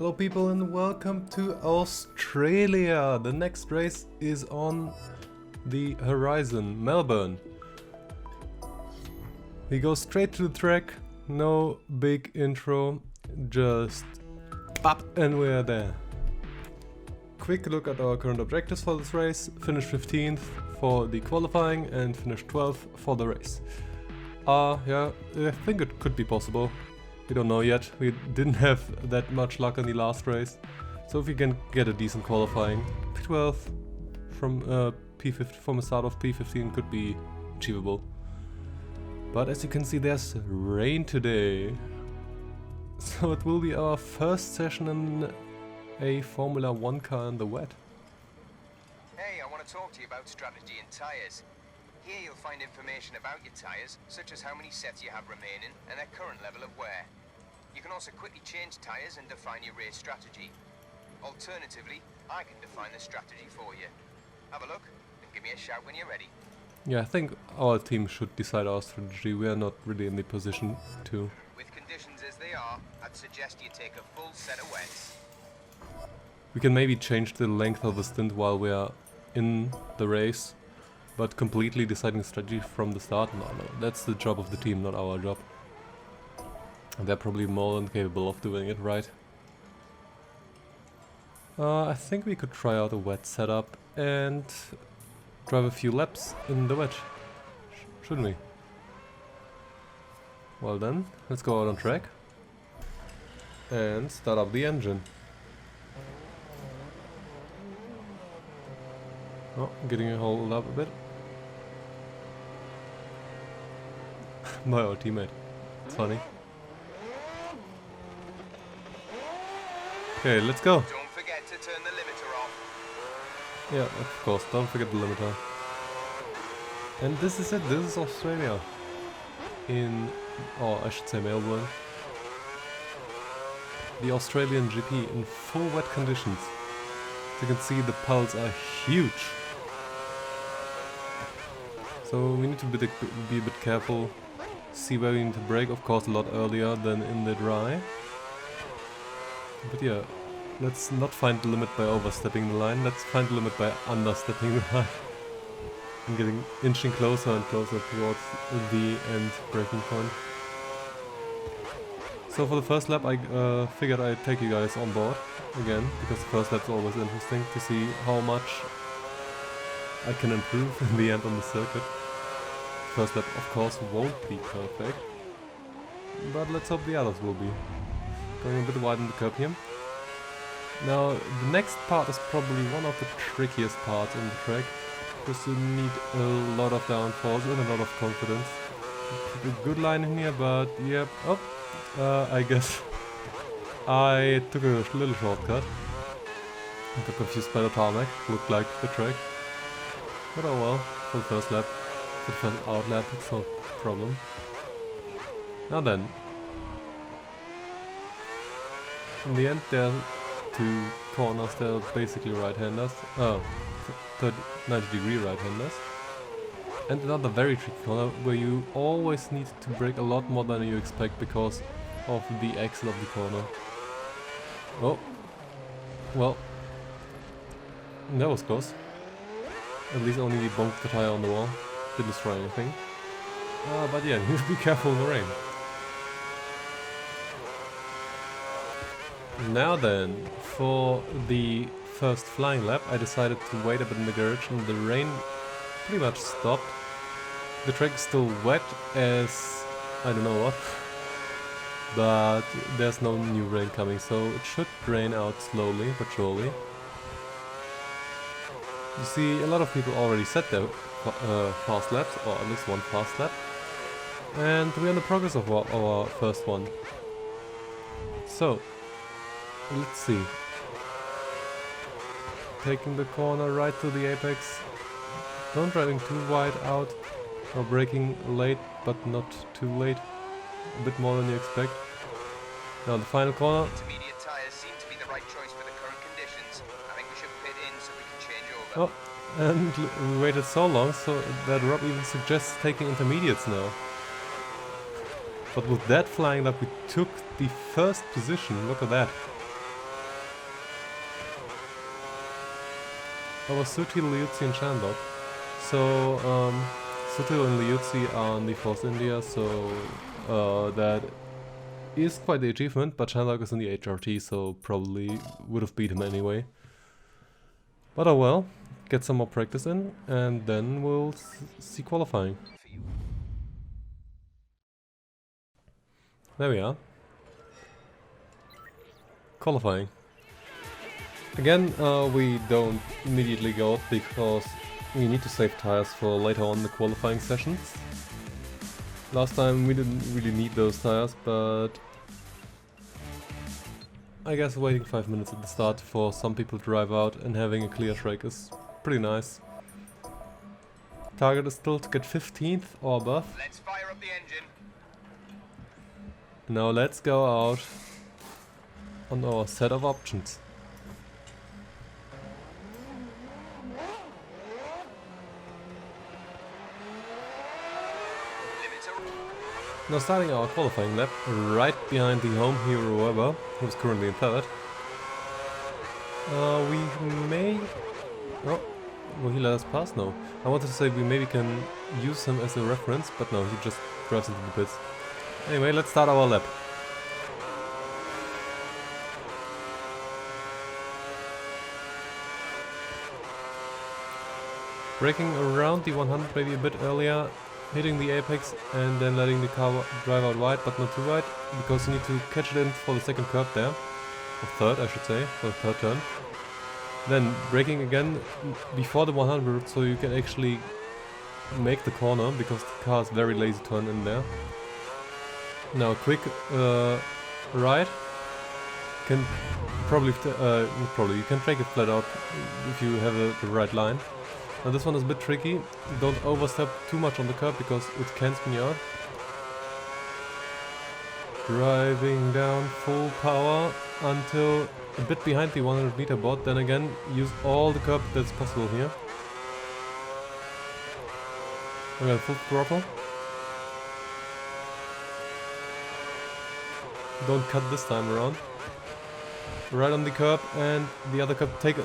Hello people and welcome to Australia! The next race is on the horizon, Melbourne. We go straight to the track, no big intro, just up and we're there. Quick look at our current objectives for this race: finish 15th for the qualifying and finish 12th for the race. Yeah, I think it could be possible. We don't know yet. We didn't have that much luck in the last race. So if we can get a decent qualifying, P12 from P50 from the start of P15 could be achievable. But as you can see, there's rain today. So it will be our first session in a Formula 1 car in the wet. Hey, I want to talk to you about strategy and tyres. Here you'll find information about your tyres, such as how many sets you have remaining and their current level of wear. You can also quickly change tyres and define your race strategy. Alternatively, I can define the strategy for you. Have a look and give me a shout when you're ready. Yeah, I think our team should decide our strategy. We are not really in the position to. With conditions as they are, I'd suggest you take a full set of wets. We can maybe change the length of the stint while we are in the race, but completely deciding strategy from the start? No, that's the job of the team, not our job. And they're probably more than capable of doing it, right? I think we could try out a wet setup and drive a few laps in the wet, shouldn't we? Well then, let's go out on track and start up the engine. Oh, getting hold up a bit. By our teammate. It's funny. Okay, let's go. Don't forget to turn the limiter off. Yeah, of course, don't forget the limiter. And this is it, this is Australia. Or I should say Melbourne. The Australian GP in full wet conditions. As you can see, the puddles are huge. So we need to be a bit careful, see where we need to brake, of course a lot earlier than in the dry. But yeah, let's not find the limit by overstepping the line, let's find the limit by understepping the line. And inching closer and closer towards the end braking point. So for the first lap I figured I'd take you guys on board again, because the first lap's always interesting to see how much I can improve in the end on the circuit. First lap of course won't be perfect, but let's hope the others will be. Going a bit wide in the curb here. Now the next part is probably one of the trickiest parts on the track, because you need a lot of downforce and a lot of confidence. A good line in here, but yep. I guess I took a little shortcut. I got confused by the tarmac, looked like the track. But oh well, for the first lap, for the first out lap, it's no problem. Now then, in the end there are two corners, they're basically right-handers, 90-degree right-handers. And another very tricky corner where you always need to brake a lot more than you expect because of the axle of the corner. Oh, well, that was close. At least only bonked the tire on the wall, didn't destroy anything. But yeah, you should be careful in the rain. Now then, for the first flying lap I decided to wait a bit in the garage and the rain pretty much stopped. The track is still wet as I don't know what, but there's no new rain coming, so it should drain out slowly but surely. You see, a lot of people already set their fast laps, or at least one fast lap, and we're in the progress of our first one. So, let's see. Taking the corner right to the apex. Don't driving too wide out, or braking late but not too late. A bit more than you expect. Now the final corner. Intermediate tyres seem to be the right choice for the current conditions. I think we should pit in so we can change over. Oh, and we waited so long, so that Rob even suggests taking intermediates now. But with that flying lap we took the first position, look at that. our Sutil, Liuzzi and Shandok. So, Sutil and Liuzzi are in the Force India, so that is quite the achievement, but Shandok is in the HRT, so probably would have beat him anyway. But oh well, get some more practice in, and then we'll see qualifying. There we are. Qualifying. Again, we don't immediately go out because we need to save tires for later on the qualifying sessions. Last time we didn't really need those tires, but I guess waiting 5 minutes at the start for some people to drive out and having a clear track is pretty nice. Target is still to get 15th or above. Let's fire up the engine. Now let's go out on our set of options. Now starting our qualifying lap right behind the home hero Weber, who's currently in third. We may... Oh, will he let us pass? No. I wanted to say we maybe can use him as a reference, but no, he just drives into the pits. Anyway, let's start our lap. Braking around the 100 maybe a bit earlier, hitting the apex and then letting the car drive out wide, but not too wide, because you need to catch it in for the second curve there. Or third, I should say, for the third turn. Then braking again before the 100 so you can actually make the corner, because the car is very lazy to turn in there. Now quick right. Can probably, you can take it flat out if you have the right line. Now this one is a bit tricky. Don't overstep too much on the curb because it can spin you out. Driving down full power until a bit behind the 100 meter board. Then again, use all the curb that's possible here. I got full throttle. Don't cut this time around. Right on the curb and the other curb. Take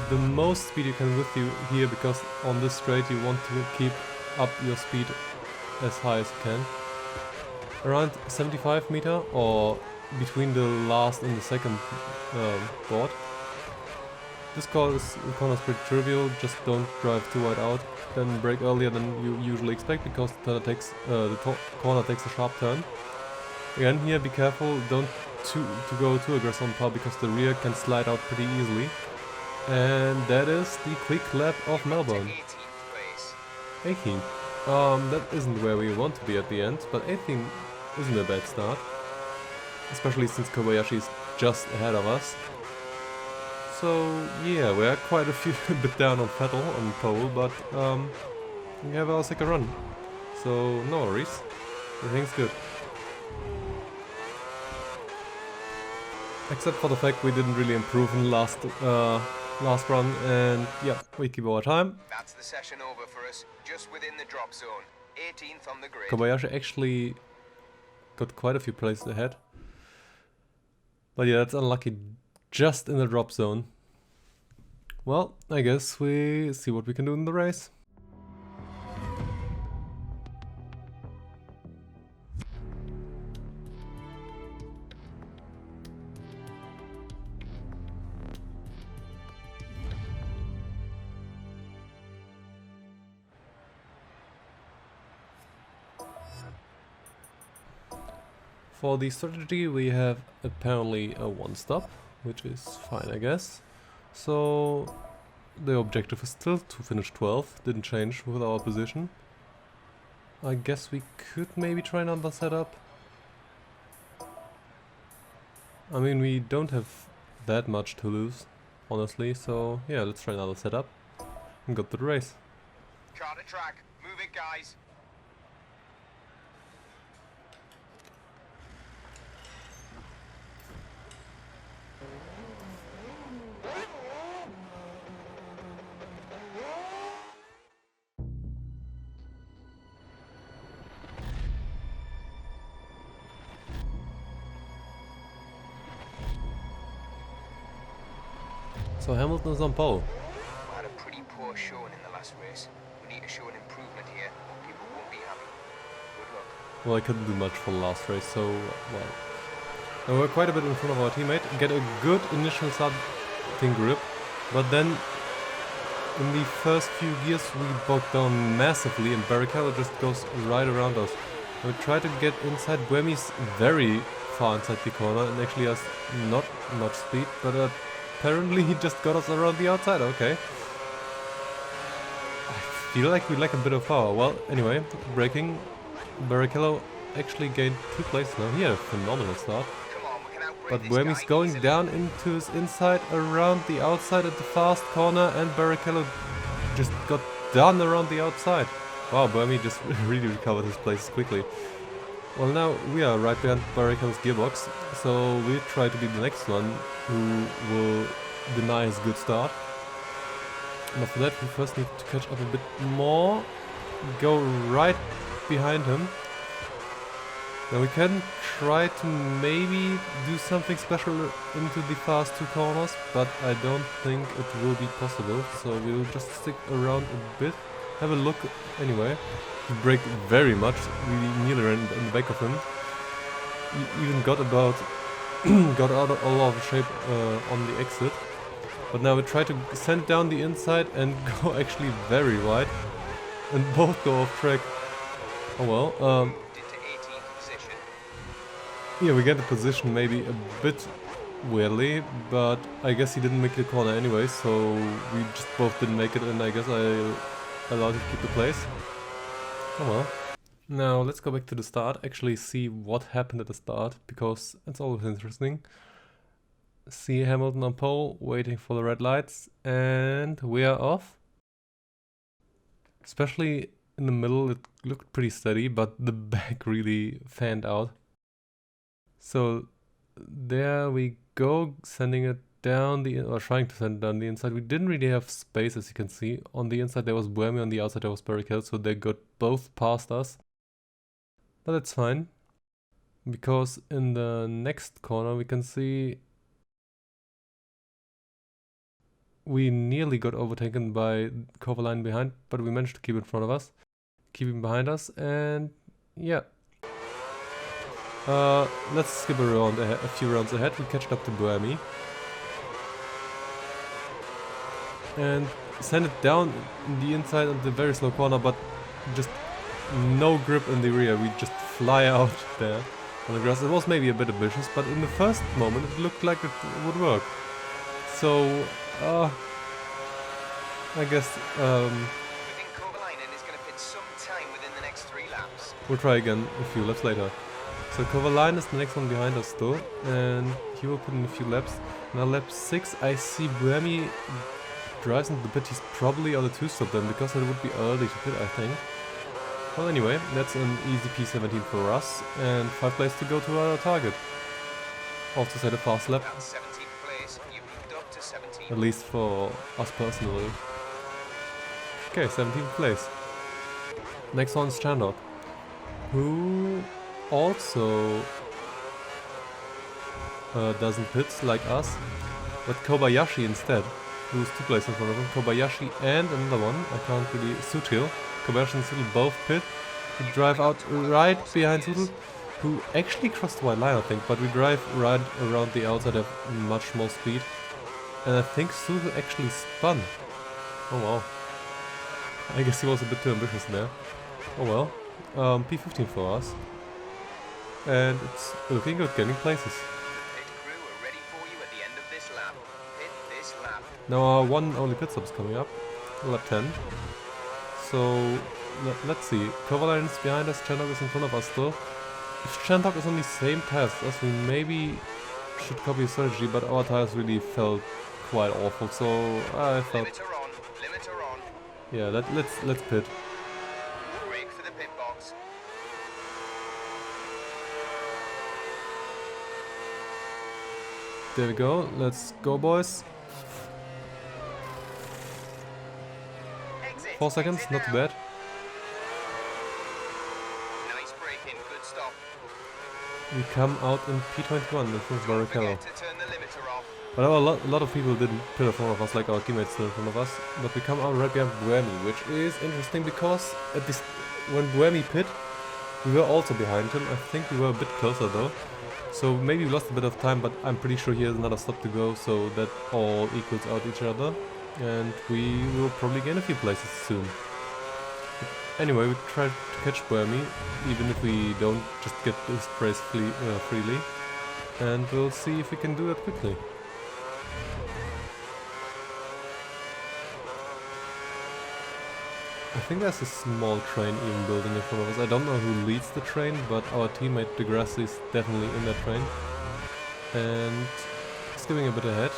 the most speed you can with you here, because on this straight you want to keep up your speed as high as you can. Around 75 meter or between the last and the second board. This corner is pretty trivial, just don't drive too wide out. Then brake earlier than you usually expect, because the corner takes a sharp turn. Again, here be careful, don't to go too aggressive on power, because the rear can slide out pretty easily. And that is the quick lap of Melbourne. 18th. That isn't where we want to be at the end, but 18th isn't a bad start. Especially since Kobayashi is just ahead of us. So yeah, we're quite a few a bit down on Vettel on pole, but we have our second run. So no worries, everything's good. Except for the fact we didn't really improve in the last run, and yeah, we keep our time. That's the session over for us, just within the drop zone. 18th on the grid. Kobayashi actually got quite a few places ahead. But yeah, that's unlucky, just in the drop zone. Well, I guess we see what we can do in the race. For the strategy we have apparently a one stop, which is fine I guess. So the objective is still to finish 12th, didn't change with our position. I guess we could maybe try another setup. I mean, we don't have that much to lose, honestly, so yeah, let's try another setup and go to the race. Car to track, move it guys. So Hamilton is on pole. Had a pretty score shown in the last race. We need to show an improvement here, or people won't be happy. Good luck. Well, I couldn't do much for the last race, so, well. Now we're quite a bit in front of our teammate, get a good initial starting grip, but then in the first few gears we bogged down massively and Barrichello just goes right around us. We try to get inside, Buemi's very far inside the corner and actually has not much speed, but apparently he just got us around the outside, okay. I feel like we lack a bit of power. Well, anyway, braking, Barrichello actually gained 2 places now. He had a phenomenal start. But Buemi's going down into his inside, around the outside at the fast corner, and Barrichello just got done around the outside. Wow, Buemi just really recovered his places quickly. Well, now we are right behind Barrichello's gearbox, so we try to be the next one who will deny his good start. But for that we first need to catch up a bit more, go right behind him. Now we can try to maybe do something special into the fast 2 corners, but I don't think it will be possible, so we'll just stick around a bit, have a look anyway. He braked very much, we nearly ran in the back of him. He even got about got out of all of shape on the exit. But now we try to send down the inside and go actually very wide, and both go off track. Oh well, yeah, we get the position maybe a bit weirdly, but I guess he didn't make the corner anyway, so we just both didn't make it, and I guess I allowed him to keep the place. Oh well. Now let's go back to the start, actually see what happened at the start, because it's always interesting. See Hamilton on pole, waiting for the red lights, and we are off. Especially in the middle, it looked pretty steady, but the back really fanned out. So there we go, sending it down or trying to send it down the inside. We didn't really have space, as you can see. On the inside there was Buemi, on the outside there was Barrichello, so they got both past us. But that's fine, because in the next corner we can see we nearly got overtaken by Kovalainen behind, but we managed to keep in front of us, keep him behind us, and yeah. Let's skip around a few rounds ahead. We catched up to Buemi and send it down in the inside on the very slow corner, but just no grip in the rear. We just fly out there on the grass. It was maybe a bit ambitious, but in the first moment it looked like it would work. So I guess I think Kovalainen is going to pit sometime within the next 3 laps. We'll try again a few laps later. So Kovalainen is the next one behind us still, and he will put in a few laps. Now lap 6, I see Buemi drives into the pit. He's probably on the 2-stop then, because it would be early to pit, I think. Well, anyway, that's an easy P17 for us, and 5 places to go to our target. Off to set a fast lap. That's 17th place. You moved up to 17th. At least for us personally. Okay, 17th place. Next one's Chandok, who also doesn't pit like us, but Kobayashi instead, who's 2 places in front of him. Kobayashi and another one, I can't really, Sutil. Kobayashi and Sutil both pit. We drive out right behind Sutil, who actually crossed the white line, I think, but we drive right around the outside at much more speed. And I think Sutil actually spun. Oh wow. I guess he was a bit too ambitious there. Oh well. P15 for us. And it's looking good, getting places. Pit crew are ready for you at the end of this lap. Pit this lap. Now our one and only pit stop is coming up, lap 10. So let's see. Kovalainen is behind us, Chandok is in front of us still. If Chandok is on the same tires as us, we maybe should copy his strategy, but our tires really felt quite awful. So I felt, Limiter on. yeah, let's pit. Brake for the pit box. There we go. Let's go, boys. Exit. 4 seconds, Exit not too now. bad. Nice braking, good stop. We come out in P21 in front of Don't Barrichello. forget to turn the limiter off. But a lot of people didn't pit in front of us, like our teammates still in front of us. But we come out right behind Buemi, which is interesting because at this, when Buemi pit, we were also behind him. I think we were a bit closer though. So maybe we lost a bit of time, but I'm pretty sure he has another stop to go, so that all equals out each other. And we will probably gain a few places soon. Anyway, we try to catch Buemi, even if we don't just get this race freely. And we'll see if we can do that quickly. I think there's a small train even building in front of us. I don't know who leads the train, but our teammate Degrassi is definitely in that train. And skipping a bit ahead,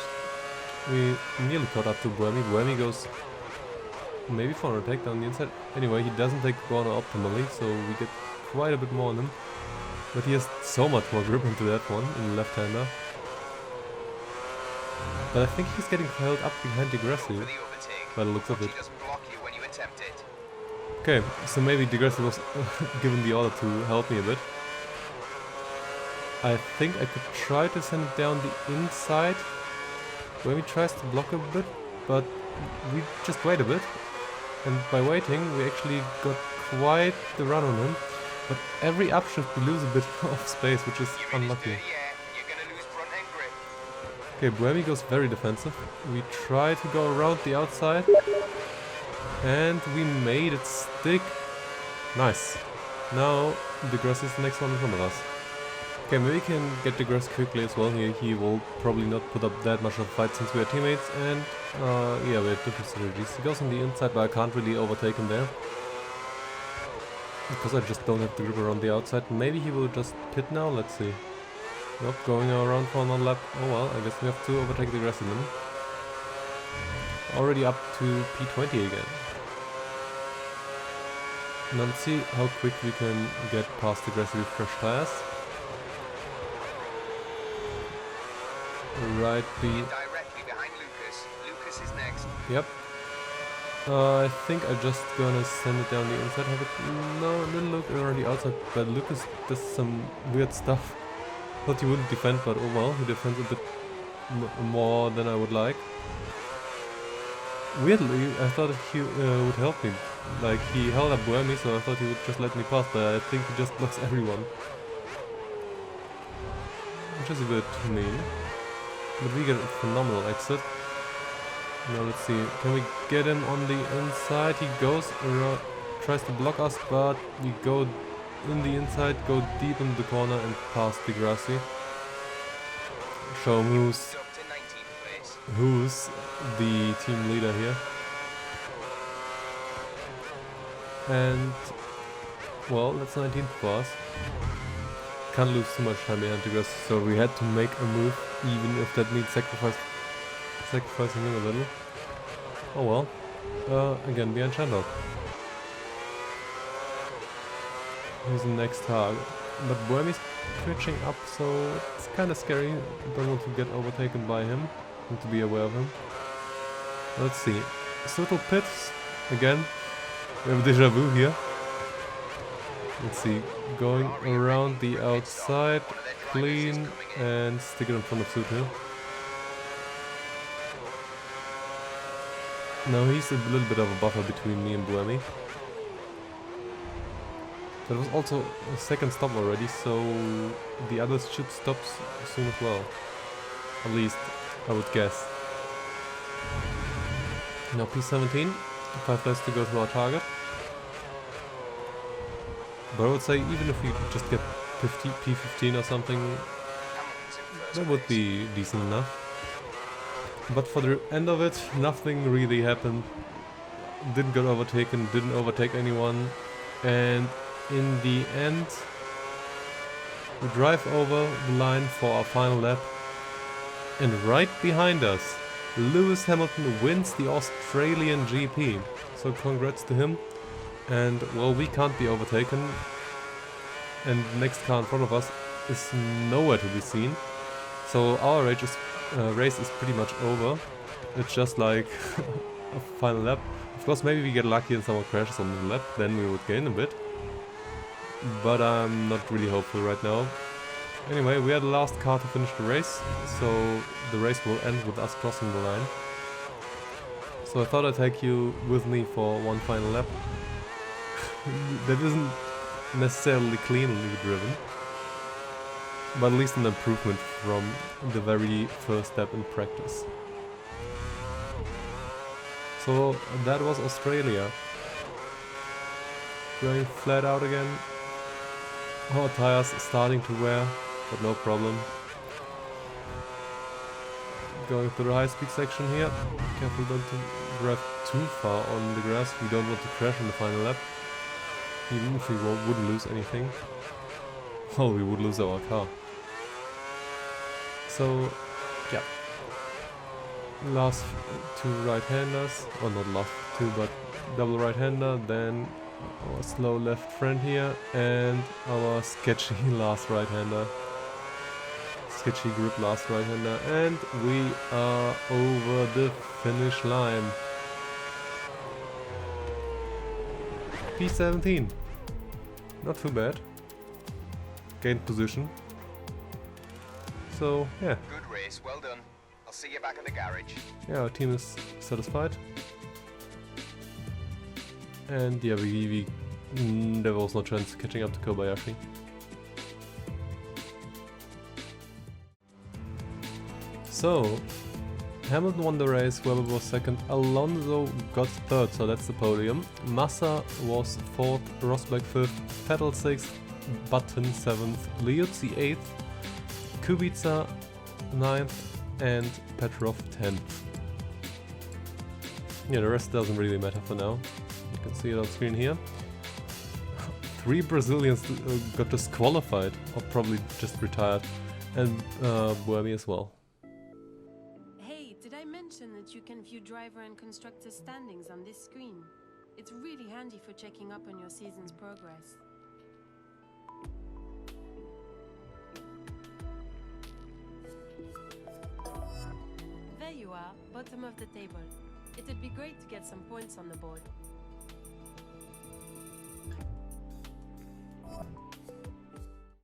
we nearly caught up to Buemi. Buemi goes maybe for an attack down the inside. Anyway, he doesn't take the corner optimally, so we get quite a bit more on him. But he has so much more grip into that one, in the left-hander. But I think he's getting held up behind Degrassi, by the looks of it. Okay, so maybe Degrassi was given the order to help me a bit. I think I could try to send it down the inside. Buemi tries to block a bit, but we just wait a bit. And by waiting, we actually got quite the run on him. But every upshift we lose a bit of space, which is unlucky. Okay, Buemi goes very defensive. We try to go around the outside. And we made it stick. Nice. Now Degrassi is the next one in front of us. Okay, maybe we can get Degrassi quickly as well. He will probably not put up that much of a fight since we are teammates. And yeah, we have different strategies. He goes on the inside, but I can't really overtake him there. Because I just don't have the grip around the outside. Maybe he will just pit now, let's see. Nope, going around for another lap. Oh well, I guess we have to overtake Degrassi then. Already up to P20 again. Now let's see how quick we can get past Degrassi with fresh tires. Right directly behind Lucas. Lucas is next. Yep. I think I'm just gonna send it down the inside. Have it no a little look around the outside, but Lucas does some weird stuff. Thought he wouldn't defend, but oh well, he defends a bit more than I would like. Weirdly, I thought he would help me. Like, he held up Buemi, so I thought he would just let me pass, but I think he just blocks everyone. Which is a bit mean. But we get a phenomenal exit. Now let's see, can we get him on the inside? He goes around, tries to block us, but we go in the inside, go deep in the corner and pass Degrassi. Show him who's the team leader here. And well, that's 19th for us. Can't lose too much time behind Degrassi, so we had to make a move, even if that means sacrificing him a little. Oh well. Again, behind Chandok. Who's the next target? But Buemi's twitching up, so it's kinda scary. Don't want to get overtaken by him. Need to be aware of him. Let's see. Subtle pits. Again. We have deja vu here. Let's see. Going around the outside. Clean. And stick it in front of Sutil. Now he's a little bit of a buffer between me and Buemi. That was also a second stop already, so the others should stop soon as well. At least, I would guess. Now P17, 5 laps to go to our target. But I would say even if we just get P15 or something, that would be decent enough. But for the end of it, nothing really happened. Didn't get overtaken, didn't overtake anyone, and in the end, we drive over the line for our final lap, and right behind us, Lewis Hamilton wins the Australian GP. So congrats to him, and well, we can't be overtaken, and the next car in front of us is nowhere to be seen. So our race is pretty much over. It's just like a final lap. Of course, maybe we get lucky and someone crashes on the lap, then we would gain a bit. But I'm not really hopeful right now. Anyway, we are the last car to finish the race, so the race will end with us crossing the line. So I thought I'd take you with me for one final lap. That isn't necessarily cleanly driven, but at least an improvement from the very first step in practice. So that was Australia. Going flat out again. Our tires starting to wear, but no problem. Going through the high-speed section here. Careful not to drive too far on the grass. We don't want to crash in the final lap. Even if we wouldn't lose anything. Well, we would lose our car. So, yeah. Last two right-handers. Or not last two, but double right-hander. Then our slow left friend here. And our sketchy last right-hander. Sketchy grip last right-hander, and we are over the finish line. P17. Not too bad. Gained position. So, yeah. Good race, well done. I'll see you back at the garage. Yeah, our team is satisfied. And yeah, there was no chance catching up to Kobayashi. So, Hamilton won the race, Webber was second, Alonso got third, so that's the podium. Massa was fourth, Rosberg fifth, Vettel sixth, Button seventh, Liuzzi eighth, Kubica ninth, and Petrov 10th. Yeah, the rest doesn't really matter for now. You can see it on screen here. 3 Brazilians got disqualified, or probably just retired, and Buemi as well. That you can view driver and constructor standings on this screen. It's really handy for checking up on your season's progress. There you are, bottom of the table. It'd be great to get some points on the board.